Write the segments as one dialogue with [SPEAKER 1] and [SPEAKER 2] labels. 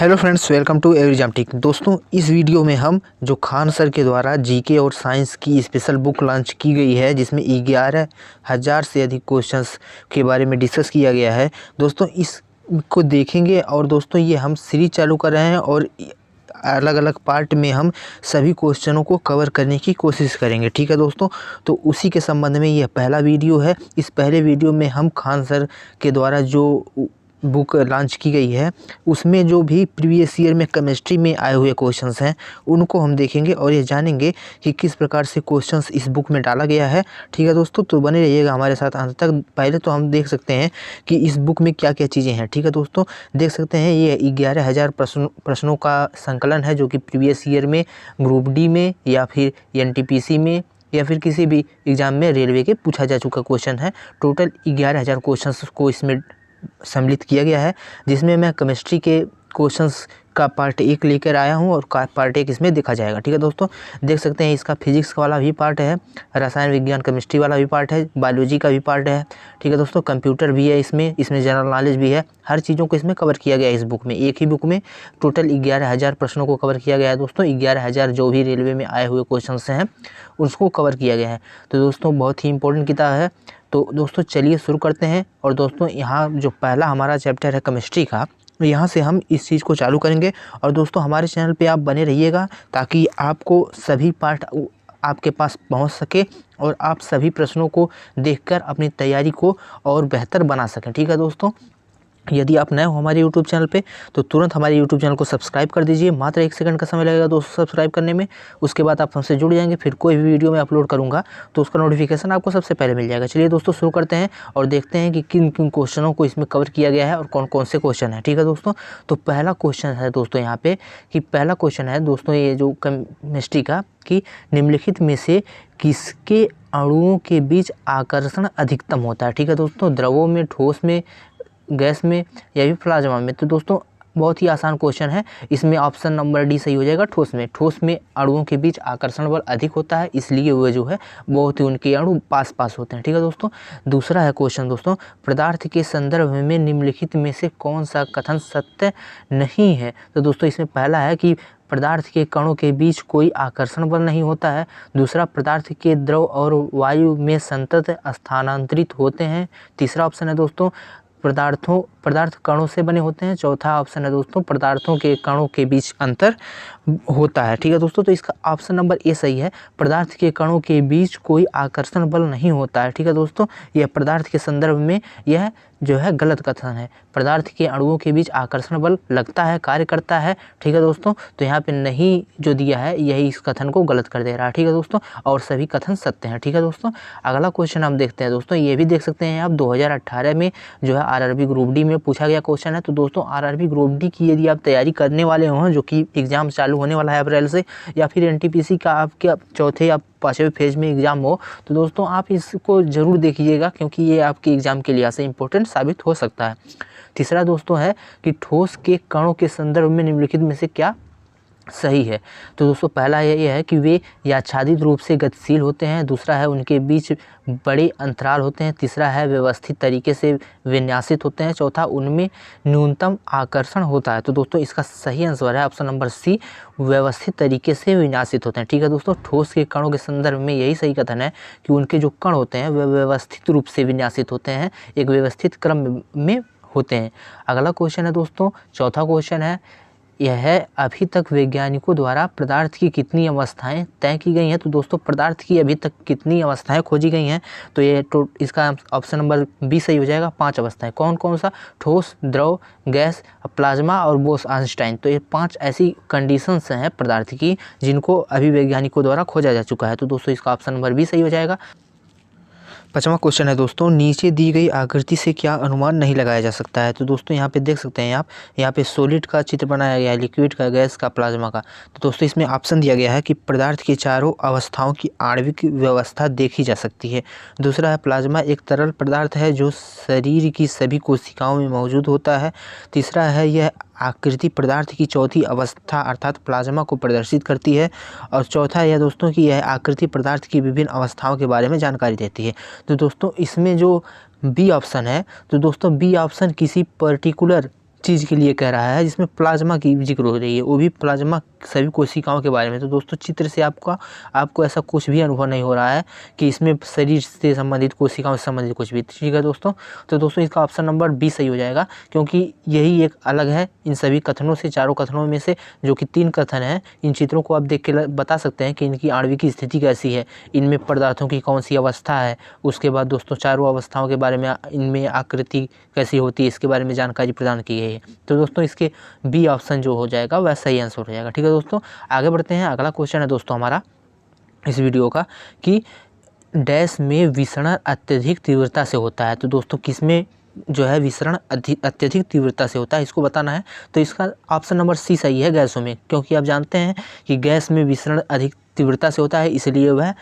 [SPEAKER 1] Hello friends, welcome to exam tick. दोस्तों, इस video में हम जो खान सर के द्वारा जीके और साइंस की स्पेशल बुक लॉन्च की गई है, जिसमें 11,000 से अधिक क्वेश्चंस के बारे में डिस्कस किया गया है। दोस्तों, इसको देखेंगे और दोस्तों ये हम सीरीज चालू कर रहे हैं और अलग अलग पार्ट में हम सभी क्वेश्चनों को कवर करने की कोशिश करेंगे। ठीक है दोस्तों, तो उसी के संबंध में यह पहला वीडियो है। इस पहले वीडियो में हम खान सर के द्वारा जो बुक लॉन्च की गई है उसमें जो भी प्रीवियस ईयर में केमिस्ट्री में आए हुए क्वेश्चंस हैं उनको हम देखेंगे और ये जानेंगे कि किस प्रकार से क्वेश्चंस इस बुक में डाला गया है। ठीक है दोस्तों, तो बने रहिएगा हमारे साथ अंत तक। पहले तो हम देख सकते हैं कि इस बुक में क्या क्या चीज़ें हैं। ठीक है दोस्तों, देख सकते हैं ये 11,000 प्रश्नों का संकलन है जो कि प्रीवियस ईयर में ग्रुप डी में या फिर NTPC में या फिर किसी भी एग्ज़ाम में रेलवे के पूछा जा चुका क्वेश्चन है। टोटल 11,000 क्वेश्चंस को इसमें सम्मिलित किया गया है, जिसमें मैं केमिस्ट्री के क्वेश्चंस का पार्ट 1 लेकर आया हूं और पार्ट 1 इसमें देखा जाएगा। ठीक है दोस्तों, देख सकते हैं इसका फिजिक्स वाला भी पार्ट है, रसायन विज्ञान केमिस्ट्री वाला भी पार्ट है, बायोलॉजी का भी पार्ट है। ठीक है दोस्तों, कंप्यूटर भी है इसमें जनरल नॉलेज भी है। हर चीज़ों को इसमें कवर किया गया है इस बुक में। एक ही बुक में टोटल 11,000 प्रश्नों को कवर किया गया है दोस्तों। 11,000 जो भी रेलवे में आए हुए क्वेश्चन हैं उसको कवर किया गया है। तो दोस्तों बहुत ही इंपॉर्टेंट किताब है। तो दोस्तों चलिए शुरू करते हैं। और दोस्तों यहाँ जो पहला हमारा चैप्टर है केमिस्ट्री का, यहाँ से हम इस चीज़ को चालू करेंगे। और दोस्तों हमारे चैनल पे आप बने रहिएगा ताकि आपको सभी पार्ट आपके पास पहुँच सके और आप सभी प्रश्नों को देखकर अपनी तैयारी को और बेहतर बना सकें। ठीक है दोस्तों, यदि आप नए हो हमारे YouTube चैनल पे तो तुरंत हमारे YouTube चैनल को सब्सक्राइब कर दीजिए। मात्र 1 सेकंड का समय लगेगा दोस्तों सब्सक्राइब करने में। उसके बाद आप हमसे जुड़ जाएंगे। फिर कोई भी वीडियो मैं अपलोड करूंगा तो उसका नोटिफिकेशन आपको सबसे पहले मिल जाएगा। चलिए दोस्तों शुरू करते हैं और देखते हैं कि किन किन क्वेश्चनों को इसमें कवर किया गया है और कौन कौन से क्वेश्चन है। ठीक है दोस्तों, तो पहला क्वेश्चन है दोस्तों यहाँ पे कि पहला क्वेश्चन है दोस्तों ये जो केमिस्ट्री का कि निम्नलिखित में से किसके अणुओं के बीच आकर्षण अधिकतम होता है। ठीक है दोस्तों, द्रवों में, ठोस में, गैस में या भी प्लाज्मा में। तो दोस्तों बहुत ही आसान क्वेश्चन है। इसमें ऑप्शन नंबर डी सही हो जाएगा। ठोस में अणुओं के बीच आकर्षण बल अधिक होता है, इसलिए वो जो है बहुत ही उनके अणु पास होते हैं। ठीक है दोस्तों, दूसरा है क्वेश्चन दोस्तों, पदार्थ के संदर्भ में निम्नलिखित में से कौन सा कथन सत्य नहीं है। तो दोस्तों इसमें पहला है कि पदार्थ के कणों के बीच कोई आकर्षण बल नहीं होता है। दूसरा, पदार्थ के द्रव और वायु में संतत स्थानांतरित होते हैं। तीसरा ऑप्शन है दोस्तों, पदार्थ कणों से बने होते हैं। चौथा ऑप्शन है दोस्तों, पदार्थों के कणों के बीच अंतर होता है। ठीक है दोस्तों, तो इसका ऑप्शन नंबर ए सही है। पदार्थ के कणों के बीच कोई आकर्षण बल नहीं होता है। ठीक है दोस्तों, यह पदार्थ के संदर्भ में यह जो है गलत कथन है। पदार्थ के अणुओं के बीच आकर्षण बल लगता है, कार्य करता है। ठीक है दोस्तों, तो यहाँ पे नहीं जो दिया है यही इस कथन को गलत कर दे रहा है। ठीक है दोस्तों, और सभी कथन सत्य हैं। ठीक है दोस्तों, अगला क्वेश्चन हम देखते हैं दोस्तों। ये भी देख सकते हैं आप 2018 में जो है RRB ग्रुप डी में पूछा गया क्वेश्चन है। तो दोस्तों RRB ग्रुप डी की यदि आप तैयारी करने वाले हों, जो कि एग्जाम चालू होने वाला है अप्रैल से, या फिर NTPC का आपके चौथे या 5वें फेज में एग्ज़ाम हो, तो दोस्तों आप इसको ज़रूर देखिएगा क्योंकि ये आपके एग्ज़ाम के लिए ऐसे इंपॉर्टेंट साबित हो सकता है। तीसरा दोस्तों है कि ठोस के कणों के संदर्भ में निम्नलिखित में से क्या सही है। तो दोस्तों पहला ये है कि वे याच्छादित रूप से गतिशील होते हैं। दूसरा है उनके बीच बड़े अंतराल होते हैं। तीसरा है व्यवस्थित तरीके से विन्यासित होते हैं। चौथा, उनमें न्यूनतम आकर्षण होता है। तो दोस्तों इसका सही आंसर है ऑप्शन नंबर सी, व्यवस्थित तरीके से विन्यासित होते हैं। ठीक है दोस्तों, ठोस के कणों के संदर्भ में यही सही कथन है कि उनके जो कण होते हैं वे व्यवस्थित रूप से विन्यासित होते हैं, एक व्यवस्थित क्रम में होते हैं। अगला क्वेश्चन है दोस्तों, चौथा क्वेश्चन है, यह है अभी तक वैज्ञानिकों द्वारा पदार्थ की कितनी अवस्थाएं तय की गई हैं। तो दोस्तों पदार्थ की अभी तक कितनी अवस्थाएं खोजी गई हैं, तो ये इसका ऑप्शन नंबर बी सही हो जाएगा। 5 अवस्थाएं। कौन कौन सा? ठोस, द्रव, गैस, प्लाज्मा और बोस-आइंस्टाइन। तो ये 5 ऐसी कंडीशंस हैं पदार्थ की जिनको अभी वैज्ञानिकों द्वारा खोजा जा चुका है। तो दोस्तों इसका ऑप्शन नंबर बी सही हो जाएगा। 5वां क्वेश्चन है दोस्तों, नीचे दी गई आकृति से क्या अनुमान नहीं लगाया जा सकता है। तो दोस्तों यहाँ पे देख सकते हैं आप, यहाँ पे सॉलिड का चित्र बनाया गया है, लिक्विड का, गैस का, प्लाज्मा का। तो दोस्तों इसमें ऑप्शन दिया गया है कि पदार्थ की चारों अवस्थाओं की आणविक व्यवस्था देखी जा सकती है। दूसरा है प्लाज्मा एक तरल पदार्थ है जो शरीर की सभी कोशिकाओं में मौजूद होता है। तीसरा है यह आकृति पदार्थ की चौथी अवस्था अर्थात प्लाज्मा को प्रदर्शित करती है। और चौथा यह दोस्तों कि यह आकृति पदार्थ की विभिन्न अवस्थाओं के बारे में जानकारी देती है। तो दोस्तों इसमें जो बी ऑप्शन है, तो दोस्तों बी ऑप्शन किसी पर्टिकुलर चीज़ के लिए कह रहा है जिसमें प्लाज्मा की जिक्र हो रही है, वो भी प्लाज्मा सभी कोशिकाओं के बारे में। तो दोस्तों चित्र से आपको ऐसा कुछ भी अनुभव नहीं हो रहा है कि इसमें शरीर से संबंधित कोशिकाओं से संबंधित कुछ भी। ठीक है दोस्तों, तो दोस्तों इसका ऑप्शन नंबर बी सही हो जाएगा, क्योंकि यही एक अलग है इन सभी कथनों से, चारों कथनों में से, जो कि 3 कथन हैं। इन चित्रों को आप देख के बता सकते हैं कि इनकी आणविक स्थिति कैसी है, इनमें पदार्थों की कौन सी अवस्था है। उसके बाद दोस्तों चारों अवस्थाओं के बारे में, इनमें आकृति कैसी होती है, इसके बारे में जानकारी प्रदान की गई है। तो दोस्तों इसके बी ऑप्शन जो हो जाएगा वह सही आंसर हो जाएगा। ठीक है दोस्तों, आगे बढ़ते हैं। अगला क्वेश्चन है दोस्तों हमारा इस वीडियो का कि डैश में विसरण अत्यधिक तीव्रता से होता है। तो दोस्तों किसमें जो है विसरण अत्यधिक तीव्रता से होता है, इसको बताना है। तो इसका ऑप्शन नंबर सी सही है, गैसों में, क्योंकि आप जानते हैं कि गैस में विसरण अधिक तीव्रता से होता है, इसलिए वह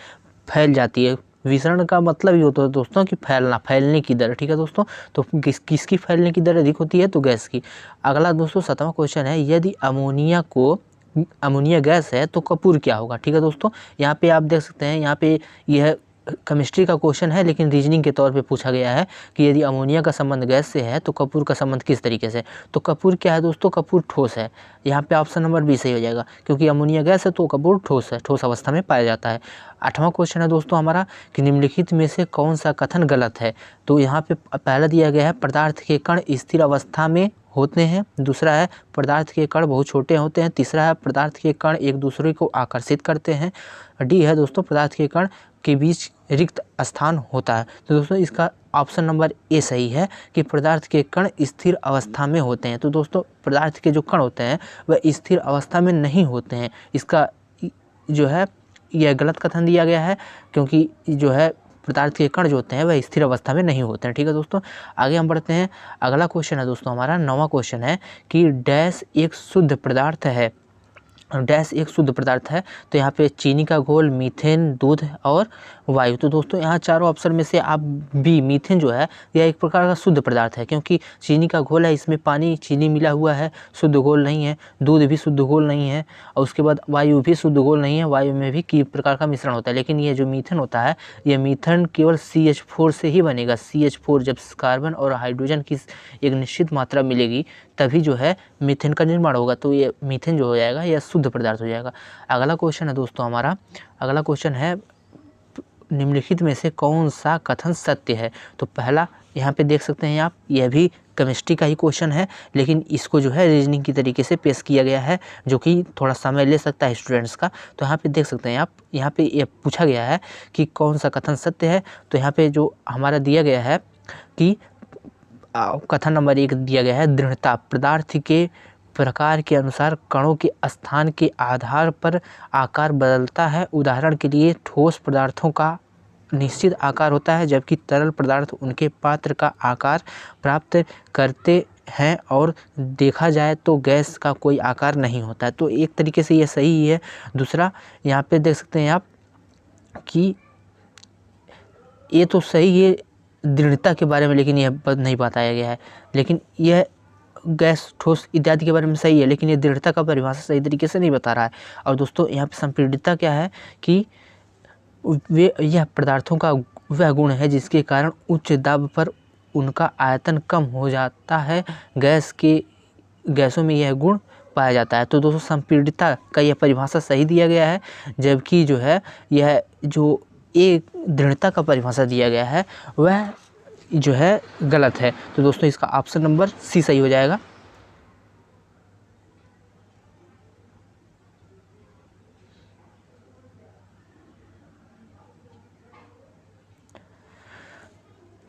[SPEAKER 1] फैल जाती है। विसरण का मतलब ही होता है दोस्तों कि फैलना, फैलने की दर। ठीक है दोस्तों, तो किसकी फैलने की दर अधिक होती है, तो गैस की। अगला दोस्तों 7वां क्वेश्चन है, यदि अमोनिया गैस है तो कपूर क्या होगा। ठीक है दोस्तों, यहाँ पे आप देख सकते हैं, यहाँ पे यह केमिस्ट्री का क्वेश्चन है, लेकिन रीजनिंग के तौर पे पूछा गया है कि यदि अमोनिया का संबंध गैस से है तो कपूर का संबंध किस तरीके से। तो कपूर क्या है दोस्तों, कपूर ठोस है। यहाँ पे ऑप्शन नंबर बी सही हो जाएगा, क्योंकि अमोनिया गैस है तो कपूर ठोस है, ठोस अवस्था में पाया जाता है। 8वां क्वेश्चन है दोस्तों हमारा कि निम्नलिखित में से कौन सा कथन गलत है। तो यहाँ पे पहला दिया गया है पदार्थ के कण स्थिर अवस्था में होते हैं, दूसरा है पदार्थ के कण बहुत छोटे होते हैं, तीसरा है पदार्थ के कण एक दूसरे को आकर्षित करते हैं, डी है दोस्तों पदार्थ के कण के बीच रिक्त स्थान होता है। तो दोस्तों इसका ऑप्शन नंबर ए सही है कि पदार्थ के कण स्थिर अवस्था में होते हैं। तो दोस्तों पदार्थ के जो कण होते हैं वह स्थिर अवस्था में नहीं होते हैं, इसका जो है यह गलत कथन दिया गया है, क्योंकि जो है पदार्थ के कण जो होते हैं वह स्थिर अवस्था में नहीं होते हैं। ठीक है दोस्तों, आगे हम बढ़ते हैं। अगला क्वेश्चन है दोस्तों हमारा 9वां क्वेश्चन है कि डैश एक शुद्ध पदार्थ है, डैश एक शुद्ध पदार्थ है। तो यहाँ पे चीनी का घोल, मीथेन, दूध और वायु। तो दोस्तों यहाँ चारों ऑप्शन में से आप बी मीथेन जो है यह एक प्रकार का शुद्ध पदार्थ है, क्योंकि चीनी का घोल है, इसमें पानी चीनी मिला हुआ है, शुद्ध घोल नहीं है। दूध भी शुद्ध घोल नहीं है, और उसके बाद वायु भी शुद्ध घोल नहीं है, वायु में भी कई प्रकार का मिश्रण होता है। लेकिन ये जो मीथेन होता है, यह मीथेन केवल CH4 से ही बनेगा। CH4 जब कार्बन और हाइड्रोजन की एक निश्चित मात्रा मिलेगी तभी जो है मीथेन का निर्माण होगा। तो ये मीथेन जो हो जाएगा यह शुद्ध पदार्थ हो जाएगा। अगला क्वेश्चन है दोस्तों हमारा, अगला क्वेश्चन है निम्नलिखित में से कौन सा कथन सत्य है। तो पहला यहाँ पे देख सकते हैं आप, यह भी केमिस्ट्री का ही क्वेश्चन है, लेकिन इसको जो है रीजनिंग की तरीके से पेश किया गया है, जो कि थोड़ा समय ले सकता है स्टूडेंट्स का। तो यहाँ पे देख सकते हैं आप, यहाँ पे ये पूछा गया है कि कौन सा कथन सत्य है। तो यहाँ पे जो हमारा दिया गया है कि कथन नंबर 1 दिया गया है, दृढ़ता पदार्थ के प्रकार के अनुसार कणों के स्थान के आधार पर आकार बदलता है। उदाहरण के लिए ठोस पदार्थों का निश्चित आकार होता है, जबकि तरल पदार्थ उनके पात्र का आकार प्राप्त करते हैं, और देखा जाए तो गैस का कोई आकार नहीं होता है। तो एक तरीके से ये सही है। दूसरा यहाँ पे देख सकते हैं आप कि ये तो सही है दृढ़ता के बारे में, लेकिन यह नहीं बताया गया है। लेकिन यह गैस, ठोस इत्यादि के बारे में सही है, लेकिन ये दृढ़ता का परिभाषा सही तरीके से नहीं बता रहा है। और दोस्तों यहाँ पे संपीड़ितता क्या है कि वे यह पदार्थों का वह गुण है जिसके कारण उच्च दाब पर उनका आयतन कम हो जाता है। गैसों में यह गुण पाया जाता है। तो दोस्तों संपीड़ितता का यह परिभाषा सही दिया गया है, जबकि जो है यह जो एक दृढ़ता का परिभाषा दिया गया है वह जो है गलत है। तो दोस्तों इसका ऑप्शन नंबर सी सही हो जाएगा।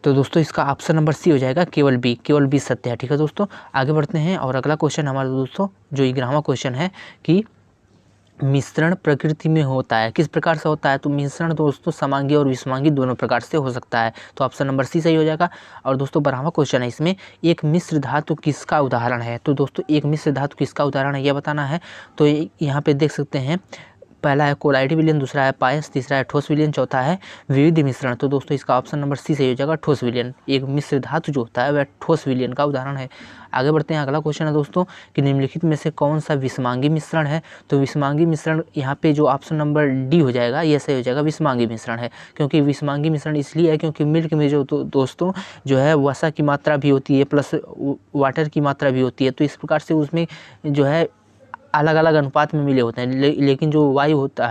[SPEAKER 1] तो दोस्तों इसका ऑप्शन नंबर सी हो जाएगा, केवल बी सत्य है। ठीक है दोस्तों, आगे बढ़ते हैं। और अगला क्वेश्चन हमारा दोस्तों जो 11वां क्वेश्चन है कि मिश्रण प्रकृति में होता है, किस प्रकार से होता है। तो मिश्रण दोस्तों समांगी और विषमांगी दोनों प्रकार से हो सकता है। तो ऑप्शन नंबर सी सही हो जाएगा। और दोस्तों 12वां क्वेश्चन है, इसमें एक मिश्र धातु किसका उदाहरण है। तो दोस्तों एक मिश्र धातु किसका उदाहरण है यह बताना है। तो यहाँ पे देख सकते हैं पहला है कोलाइड विलयन, दूसरा है पायस, तीसरा है ठोस विलयन, चौथा है विविध मिश्रण। तो दोस्तों इसका ऑप्शन नंबर सी सही हो जाएगा, ठोस विलयन। एक मिश्र धातु जो होता है वह ठोस विलयन का उदाहरण है। आगे बढ़ते हैं, अगला क्वेश्चन है दोस्तों कि निम्नलिखित में से कौन सा विषमांगी मिश्रण है। तो विषमांगी मिश्रण यहाँ पे जो ऑप्शन नंबर डी हो जाएगा यह सही हो जाएगा, विषमांगी मिश्रण है। क्योंकि विषमांगी मिश्रण इसलिए है क्योंकि मिल्क में जो दोस्तों जो है वसा की मात्रा भी होती है प्लस वाटर की मात्रा भी होती है, तो इस प्रकार से उसमें जो है अलग अलग अनुपात में मिले होते हैं। लेकिन जो वायु होता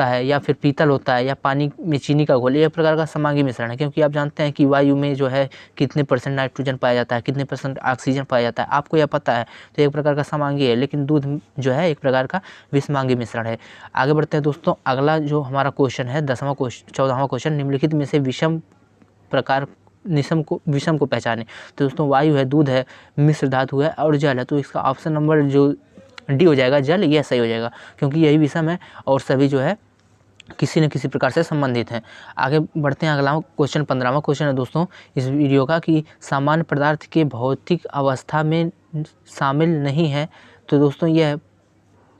[SPEAKER 1] है या फिर पीतल होता है या पानी में चीनी का घोल, यह प्रकार का समांगी मिश्रण है। क्योंकि आप जानते हैं कि वायु में जो है कितने % नाइट्रोजन पाया जाता है, कितने % ऑक्सीजन पाया जाता है, आपको यह पता है, तो एक प्रकार का समांगी है। लेकिन दूध जो है एक प्रकार का विषमांगी मिश्रण है। आगे बढ़ते हैं दोस्तों, अगला जो हमारा क्वेश्चन है 14वां क्वेश्चन, निम्नलिखित में से विषम को पहचाने। तो दोस्तों वायु है, दूध है, मिश्र धातु है और जल है। तो इसका ऑप्शन नंबर जो डी हो जाएगा, जल, यह सही हो जाएगा क्योंकि यही विषम है और सभी जो है किसी न किसी प्रकार से संबंधित हैं। आगे बढ़ते हैं, अगला क्वेश्चन 15वां क्वेश्चन है दोस्तों इस वीडियो का कि सामान्य पदार्थ के भौतिक अवस्था में शामिल नहीं है। तो दोस्तों यह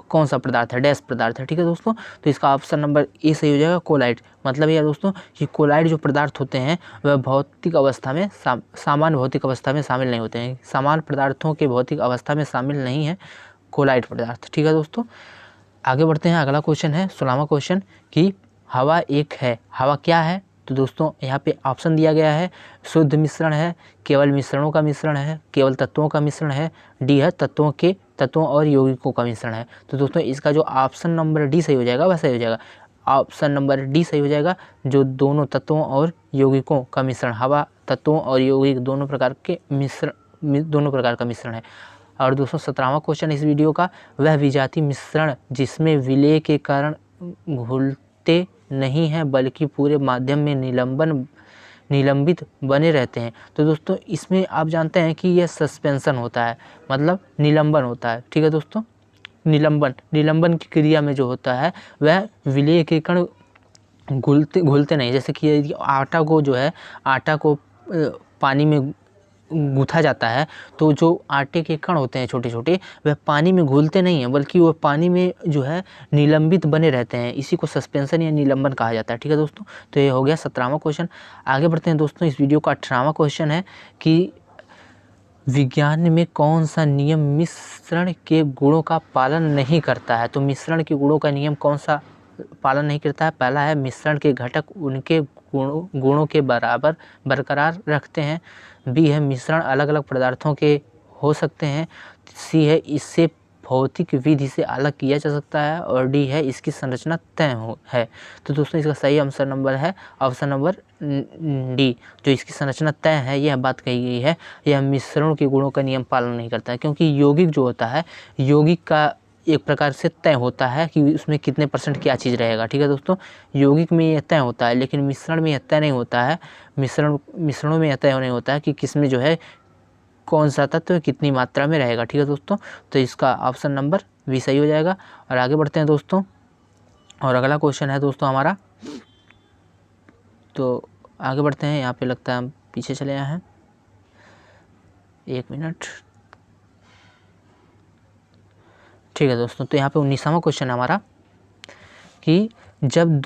[SPEAKER 1] कौन सा पदार्थ है, डैश पदार्थ है। ठीक है दोस्तों, तो इसका ऑप्शन नंबर ए सही हो जाएगा, कोलाइड। मतलब यह दोस्तों कि कोलाइड जो पदार्थ होते हैं वह भौतिक अवस्था में सामान्य भौतिक अवस्था में शामिल नहीं होते हैं। सामान्य पदार्थों के भौतिक अवस्था में शामिल नहीं है कोलाइड पदार्थ। ठीक है दोस्तों, आगे बढ़ते हैं, अगला क्वेश्चन है 16वां क्वेश्चन कि हवा एक है, हवा क्या है। तो दोस्तों यहाँ पे ऑप्शन दिया गया है, शुद्ध मिश्रण है, केवल मिश्रणों का मिश्रण है, केवल तत्वों का मिश्रण है, डी है तत्वों और यौगिकों का मिश्रण है। तो दोस्तों इसका जो ऑप्शन नंबर डी सही हो जाएगा वह सही हो जाएगा, ऑप्शन नंबर डी सही हो जाएगा, जो दोनों तत्वों और यौगिकों का मिश्रण, हवा तत्वों और यौगिक दोनों प्रकार का मिश्रण है। और दोस्तों 17वां क्वेश्चन इस वीडियो का, वह विजातीय मिश्रण जिसमें विलय के कारण घुलते नहीं हैं बल्कि पूरे माध्यम में निलंबित बने रहते हैं। तो दोस्तों इसमें आप जानते हैं कि यह सस्पेंशन होता है, मतलब निलंबन होता है। ठीक है दोस्तों, निलंबन की क्रिया में जो होता है वह विलय के कण घुलते नहीं। जैसे कि आटा को पानी में गूथा जाता है तो जो आटे के कण होते हैं छोटे छोटे वह पानी में घुलते नहीं हैं बल्कि वह पानी में जो है निलंबित बने रहते हैं। इसी को सस्पेंशन या निलंबन कहा जाता है। ठीक है दोस्तों, तो ये हो गया 17वां क्वेश्चन। आगे बढ़ते हैं दोस्तों, इस वीडियो का 18वां क्वेश्चन है कि विज्ञान में कौन सा नियम मिश्रण के गुणों का पालन नहीं करता है। तो मिश्रण के गुणों का नियम कौन सा पालन नहीं करता है। पहला है मिश्रण के घटक उनके गुणों के बराबर बरकरार रखते हैं, बी है मिश्रण अलग अलग पदार्थों के हो सकते हैं, सी है इससे भौतिक विधि से अलग किया जा सकता है और डी है इसकी संरचना तय है। तो दोस्तों इसका सही आंसर नंबर है ऑप्शन नंबर डी, जो इसकी संरचना तय है। यह बात कही गई है, यह मिश्रणों के गुणों का नियम पालन नहीं करता है क्योंकि यौगिक जो होता है यौगिक का एक प्रकार से तय होता है कि उसमें कितने % क्या चीज़ रहेगा। ठीक है दोस्तों, यौगिक में यह तय होता है लेकिन मिश्रण में यह तय नहीं होता है। मिश्रणों में यह तय नहीं होता है कि किसमें जो है कौन सा तत्व कितनी मात्रा में रहेगा। ठीक है दोस्तों, तो इसका ऑप्शन नंबर बी सही हो जाएगा। और आगे बढ़ते हैं दोस्तों, और अगला क्वेश्चन है दोस्तों हमारा, तो आगे बढ़ते हैं। यहाँ पे लगता है हम पीछे चले आए हैं, 1 मिनट। ठीक है दोस्तों, तो यहाँ पे 19वां क्वेश्चन है हमारा कि जब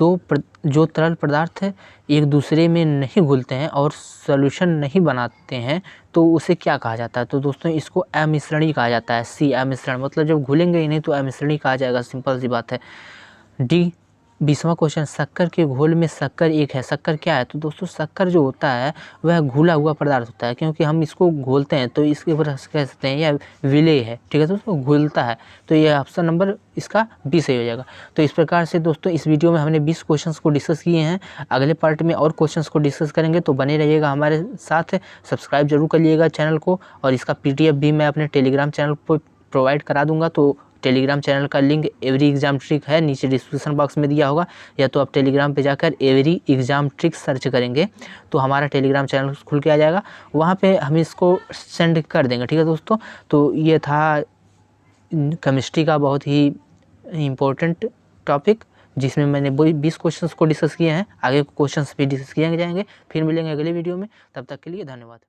[SPEAKER 1] जो तरल पदार्थ एक दूसरे में नहीं घुलते हैं और सॉल्यूशन नहीं बनाते हैं तो उसे क्या कहा जाता है। तो दोस्तों इसको अमिश्रणी कहा जाता है, सी अमिश्रण, मतलब जब घुलेंगे ही नहीं तो अमिश्रणी कहा जाएगा, सिंपल सी बात है। डी 20वां क्वेश्चन, शक्कर के घोल में शक्कर एक है, शक्कर क्या है। तो दोस्तों शक्कर जो होता है वह घुला हुआ पदार्थ होता है क्योंकि हम इसको घोलते हैं तो इसके ऊपर कह सकते हैं यह विलय है। ठीक है दोस्तों, घुलता है, तो यह ऑप्शन नंबर इसका बी सही हो जाएगा। तो इस प्रकार से दोस्तों इस वीडियो में हमने 20 क्वेश्चंस को डिस्कस किए हैं। अगले पार्ट में और क्वेश्चंस को डिस्कस करेंगे, तो बने रहिएगा हमारे साथ। सब्सक्राइब जरूर करिएगा चैनल को, और इसका PDF भी मैं अपने टेलीग्राम चैनल पर प्रोवाइड करा दूंगा। तो टेलीग्राम चैनल का लिंक एवरी एग्जाम ट्रिक है, नीचे डिस्क्रिप्शन बॉक्स में दिया होगा, या तो आप टेलीग्राम पे जाकर एवरी एग्जाम ट्रिक सर्च करेंगे तो हमारा टेलीग्राम चैनल खुल के आ जाएगा, वहाँ पे हम इसको सेंड कर देंगे। ठीक है दोस्तों, तो ये था केमिस्ट्री का बहुत ही इम्पोर्टेंट टॉपिक जिसमें मैंने 20 क्वेश्चंस को डिस्कस किए हैं। आगे क्वेश्चंस भी डिस्कस किए जाएंगे। फिर मिलेंगे अगले वीडियो में, तब तक के लिए धन्यवाद।